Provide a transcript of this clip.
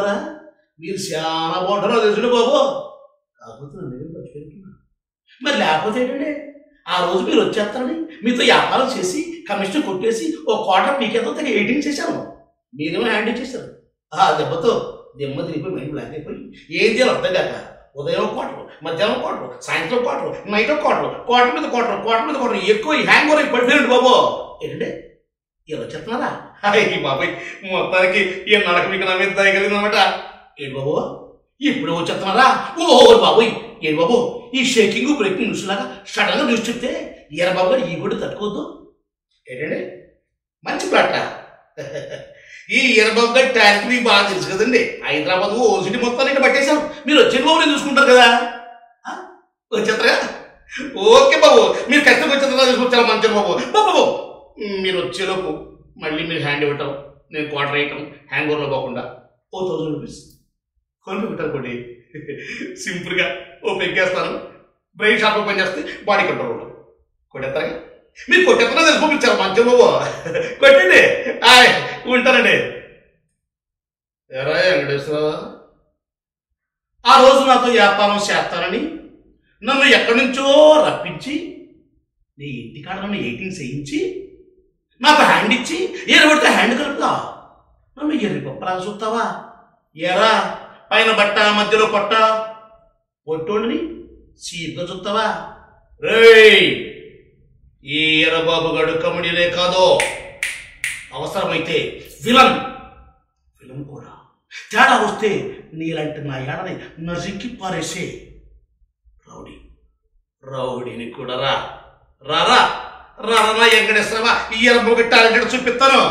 బాగుంటారా? మీరు చాలా బాగుంటారో తెలుసుండే బాబు. కాకపోతే నన్ను మర్చిపోతున్నా. మరి లేకపోతే ఏంటండి, ఆ రోజు మీరు వచ్చేస్తారని మీతో వ్యాపారం చేసి కమిషన్ కొట్టేసి ఓ క్వార్టర్ పీకేతో తెగ 18 చేశాను. మీరేమో హ్యాండ్ ఇచ్చేసారు. ఆ దెబ్బతో దిమ్మ తిరిగిపోయి మైండ్ బ్లాక్ అయిపోయి ఏం చేయాలి అర్థం కాక ఉదయం క్వార్టర్, మధ్యాహ్నం క్వార్టర్, సాయంత్రం క్వార్టర్, నైట్ క్వార్టర్, క్వార్టర్ మీద క్వార్టర్ ఎక్కువ హ్యాంగ్ ఓవర్ పడిపోయాడు బాబు. ఏంటంటే ఇలా చెప్తున్నారా? బాబాయ్ మొత్తానికి ఈ నడక మీకు నా మీద దయగలిగిందన్నమాట. ఏంటి బాబు ఇప్పుడు వచ్చేస్తున్నారా? ఓ బాబోయ్ ఏంటి బాబు ఈ షేకింగ్ బ్రేకింగ్ న్యూస్ లాగా సడన్ గా న్యూస్ చెప్తే ఈయన బాబు గారు ఈ కూడా తట్టుకోవద్దు. ఏంటండి మంచి ప్లాట. ఈ ఈరబాబు గారి టాలెంట్ మీకు బాగా తెలుసు కదండి. హైదరాబాద్ ఓసిటీ మొత్తాన్ని పట్టేశాం. మీరు వచ్చిన బాబు నేను చూసుకుంటారు కదా. వచ్చేస్తారా? ఓకే బాబు మీరు ఖచ్చితంగా వచ్చేస్తారా చూసుకొచ్చారు మంచి బాబు. బాబు మీరు వచ్చేలోపు మళ్ళీ మీరు హ్యాండ్ ఇవ్వటం, నేను క్వార్టర్ వేయటం, హ్యాంగ్ ఓవర్లో పోకుండా ఓ 1000 రూపీస్ ఫోన్ పెట్టారుకోండి. సింపుల్గా ఓ పెంకేస్తాను, బ్రెయిన్ షాప్ ఓపెన్ చేస్తే బాడీ కంట్రోల్ కొట్టేస్తారా? మీరు కొట్టేస్తారా తెలుసుకోపించారు మంచి బాబు. కొట్టండి ఉంటానండి. ఎరా వెంకటేశ్వరరావు ఆ రోజు నాతో వ్యాపారం చేస్తానని నన్ను ఎక్కడి నుంచో రప్పించి నీ ఇంటికాడ నన్ను 18 చేయించి నాకు హ్యాండ్ ఇచ్చి ఏరబడితే హ్యాండ్ కలుపుతా నన్ను ఎర్రి పప్పలా చూస్తావా? ఎరా పైన బట్ట మధ్యలో పొట్ట పొట్టోడిని సీట్గా చూస్తావా? రేయ్ ఈ ఎర్రబాబు గడు కమెడీలే కాదు, అవసరమైతే విలన్ కూడా. తేడా వస్తే నీలాంటి నా ఏడని నరికి పారేసే రౌడీని కూడా రా రా రా రా వెంకటేశ్వరరావు ఈ ఎర్రబాబు టాలెంట్ చూపిస్తాను.